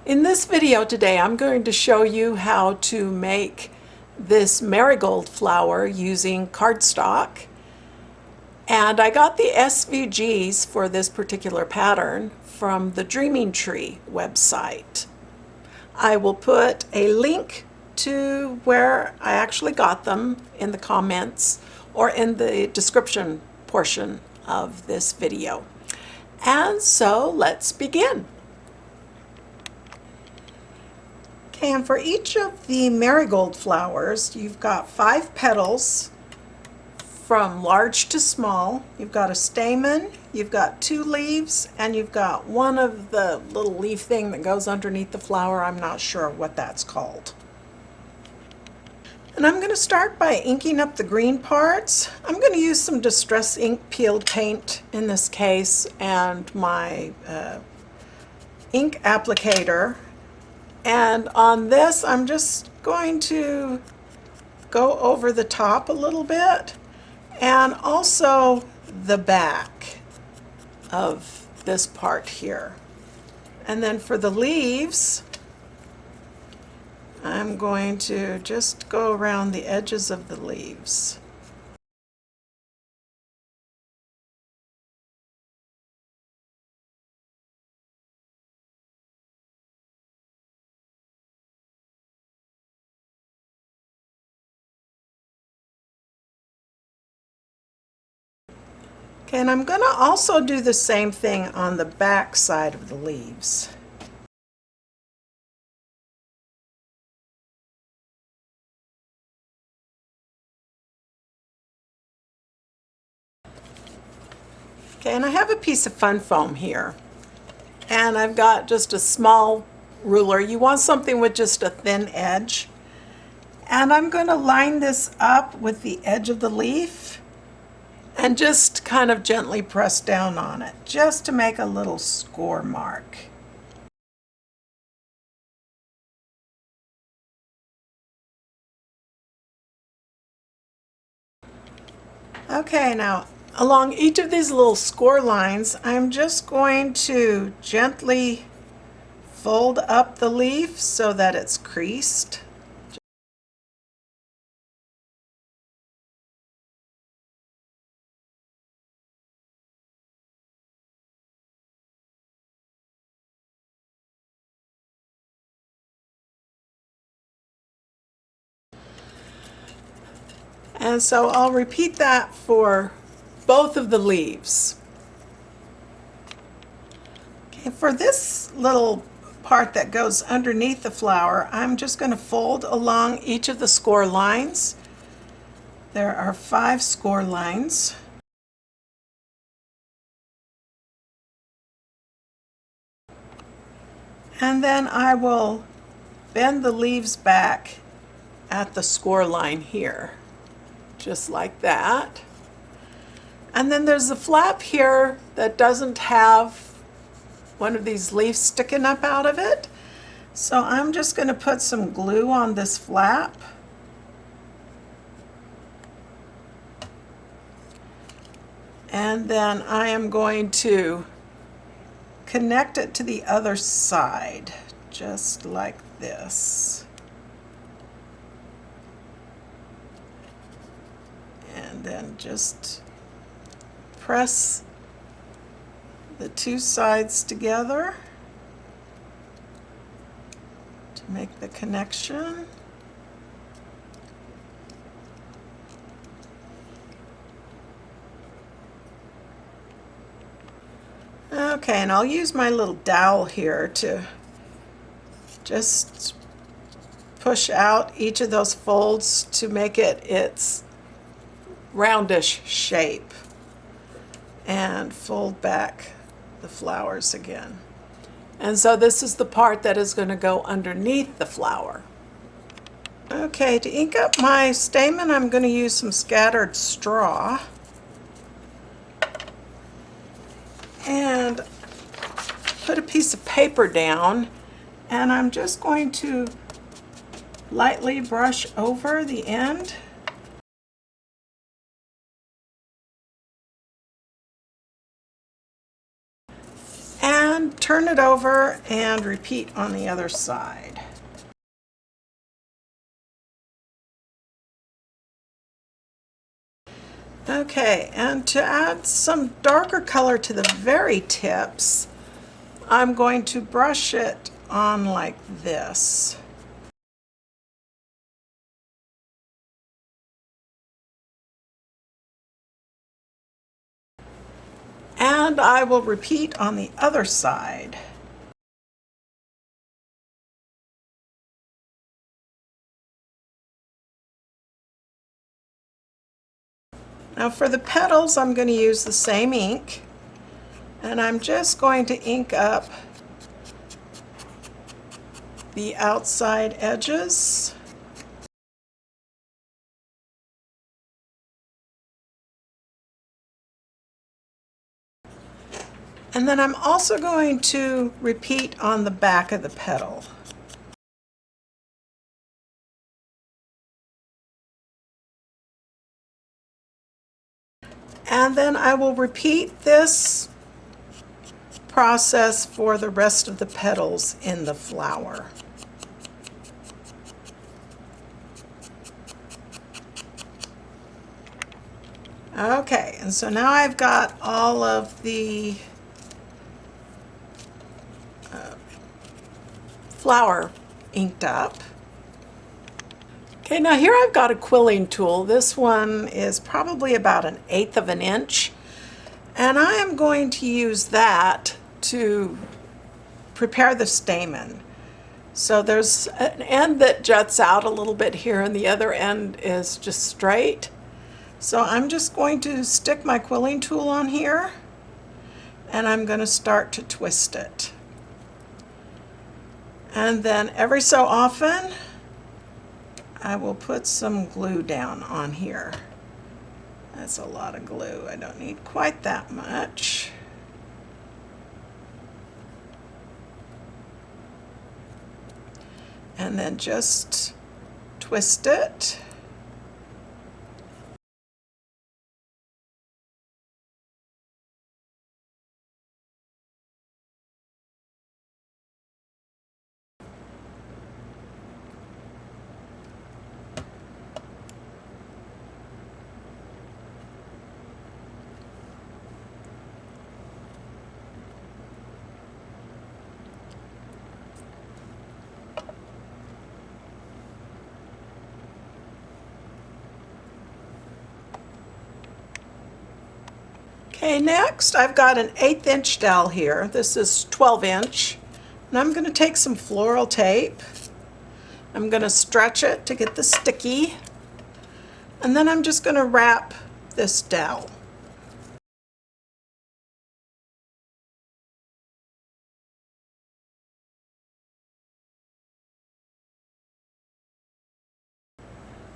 In this video today, I'm going to show you how to make this marigold flower using cardstock. And I got the SVGs for this particular pattern from the Dreaming Tree website. I will put a link to where I actually got them in the comments or in the description portion of this video. And so let's begin. And for each of the marigold flowers, you've got 5 petals from large to small. You've got a stamen, you've got 2 leaves, and you've got one of the little leaf thing that goes underneath the flower. I'm not sure what that's called. And I'm going to start by inking up the green parts. I'm going to use some Distress Ink peeled paint in this case and my ink applicator. And on this, I'm just going to go over the top a little bit and also the back of this part here. And then for the leaves, I'm going to just go around the edges of the leaves. Okay, and I'm going to also do the same thing on the back side of the leaves. Okay, and I have a piece of fun foam here. And I've got just a small ruler. You want something with just a thin edge. And I'm going to line this up with the edge of the leaf and just kind of gently press down on it, just to make a little score mark. Okay, now along each of these little score lines, I'm just going to gently fold up the leaf so that it's creased. And so I'll repeat that for both of the leaves. Okay, for this little part that goes underneath the flower, I'm just going to fold along each of the score lines. There are 5 score lines. And then I will bend the leaves back at the score line here, just like that. And then there's a flap here that doesn't have one of these leaves sticking up out of it. So I'm just going to put some glue on this flap. And then I am going to connect it to the other side, just like this. And then just press the 2 sides together to make the connection. Okay, and I'll use my little dowel here to just push out each of those folds to make it its roundish shape and fold back the flowers again. And so this is the part that is going to go underneath the flower. Okay, to ink up my stamen, I'm going to use some scattered straw and put a piece of paper down, and I'm just going to lightly brush over the end. And turn it over and repeat on the other side. Okay, and to add some darker color to the very tips, I'm going to brush it on like this. And I will repeat on the other side. Now for the petals, I'm going to use the same ink, and I'm just going to ink up the outside edges. And then I'm also going to repeat on the back of the petal. And then I will repeat this process for the rest of the petals in the flower. Okay, and so now I've got all of the flower inked up. Okay, now here I've got a quilling tool. This one is probably about 1/8 of an inch, and I am going to use that to prepare the stamen. So there's an end that juts out a little bit here, and the other end is just straight. So I'm just going to stick my quilling tool on here, and I'm going to start to twist it. And then every so often, I will put some glue down on here. That's a lot of glue. I don't need quite that much. And then just twist it. Okay, next I've got an 1/8 inch dowel here. This is 12 inch. And I'm going to take some floral tape. I'm going to stretch it to get the sticky. And then I'm just going to wrap this dowel.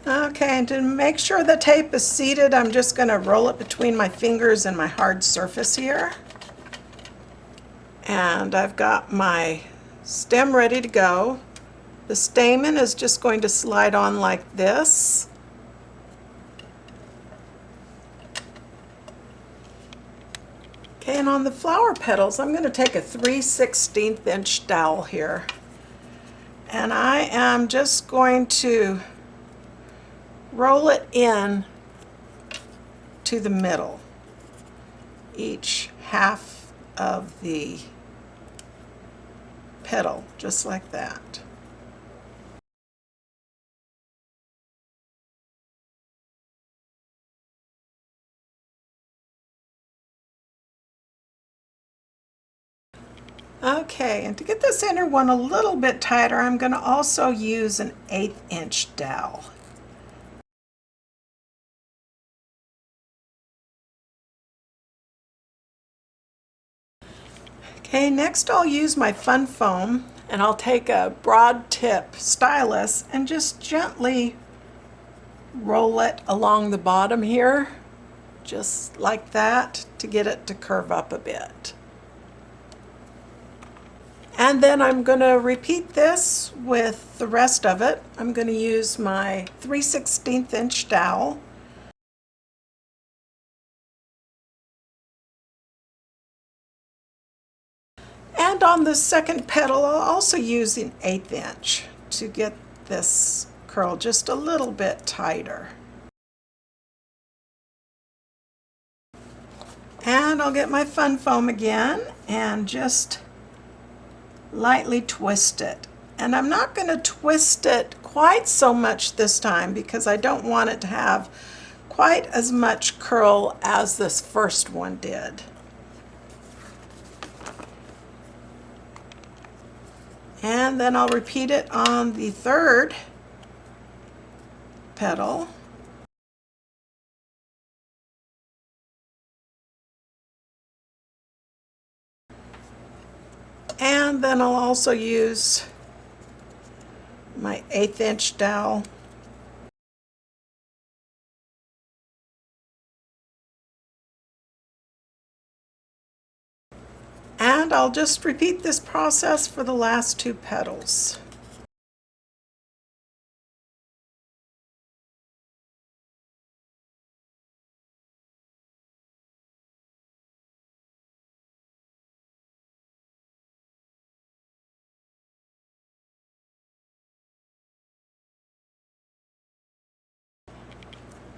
Okay, and to make sure the tape is seated, I'm just going to roll it between my fingers and my hard surface here. And I've got my stem ready to go. The stamen is just going to slide on like this. Okay, and on the flower petals, I'm going to take a 3/16 inch dowel here. And I am just going to roll it in to the middle, each half of the petal, just like that. Okay, and to get this inner one a little bit tighter, I'm going to also use an 1/8 inch dowel. Okay, next I'll use my fun foam, and I'll take a broad tip stylus and just gently roll it along the bottom here, just like that, to get it to curve up a bit. And then I'm going to repeat this with the rest of it. I'm going to use my 3/16 inch dowel. And on the second petal, I'll also use an 1/8 inch to get this curl just a little bit tighter. And I'll get my fun foam again and just lightly twist it. And I'm not going to twist it quite so much this time because I don't want it to have quite as much curl as this first one did. And then I'll repeat it on the third petal. And then I'll also use my 1/8 inch dowel. And I'll just repeat this process for the last 2 petals.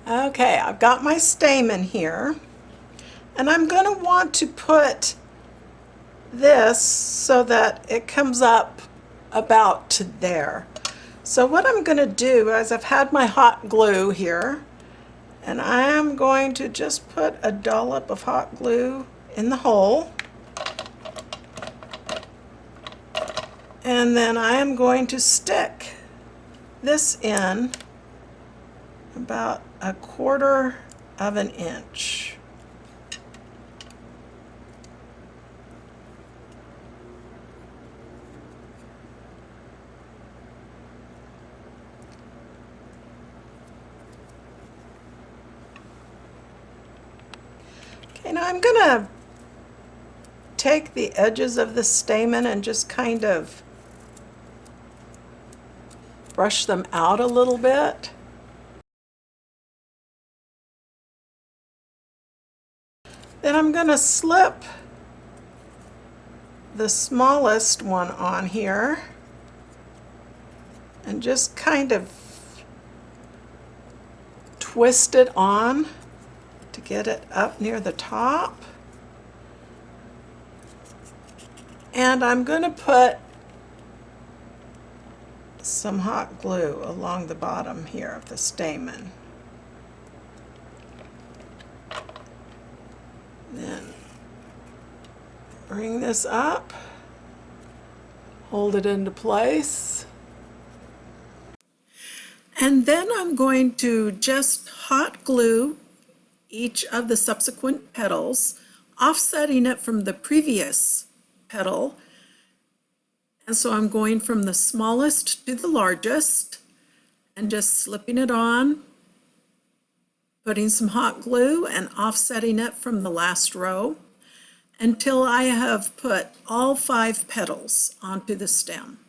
Okay, I've got my stamen here, and I'm going to want to put this so that it comes up about to there. So what I'm going to do is I've had my hot glue here, and I am going to just put a dollop of hot glue in the hole, and then I am going to stick this in about 1/4 of an inch. Okay, now I'm gonna take the edges of the stamen and just kind of brush them out a little bit. Then I'm going to slip the smallest one on here and just kind of twist it on to get it up near the top. And I'm going to put some hot glue along the bottom here of the stamen. Then bring this up, hold it into place, and then I'm going to just hot glue each of the subsequent petals, offsetting it from the previous petal. And so I'm going from the smallest to the largest and just slipping it on, putting some hot glue and offsetting it from the last row until I have put all 5 petals onto the stem.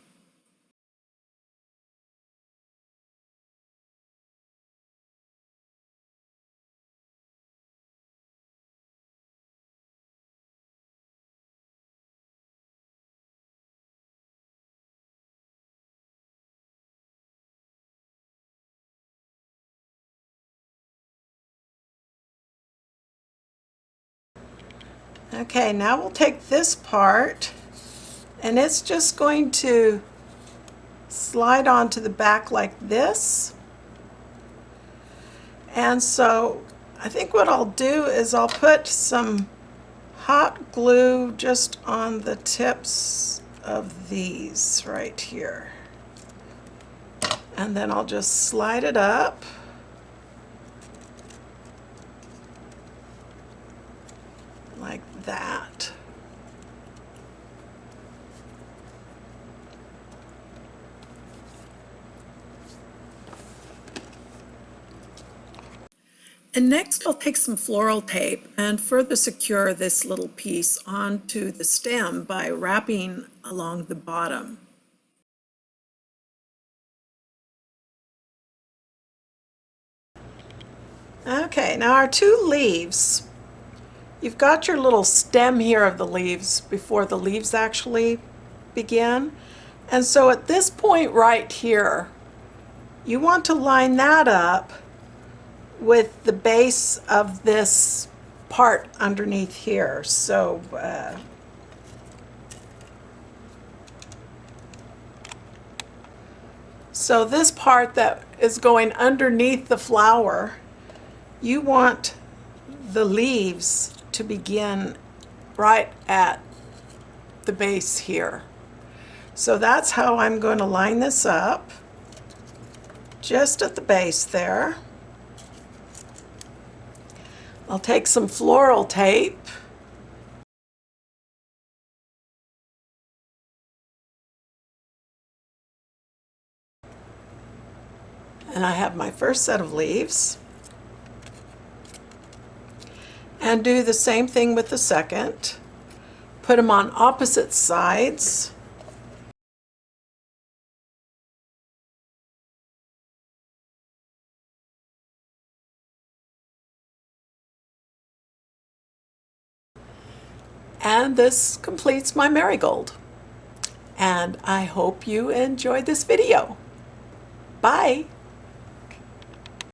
Okay, now we'll take this part and it's just going to slide onto the back like this. And so I think what I'll do is I'll put some hot glue just on the tips of these right here. And then I'll just slide it up. Like that. And next I'll take some floral tape and further secure this little piece onto the stem by wrapping along the bottom. Okay, now our 2 leaves you've got your little stem here of the leaves before the leaves actually begin. And so at this point right here, you want to line that up with the base of this part underneath here. So so this part that is going underneath the flower, you want the leaves to begin right at the base here. So that's how I'm going to line this up, just at the base there. I'll take some floral tape and I have my first set of leaves, and do the same thing with the second. Put them on opposite sides. And this completes my marigold. And I hope you enjoyed this video. Bye.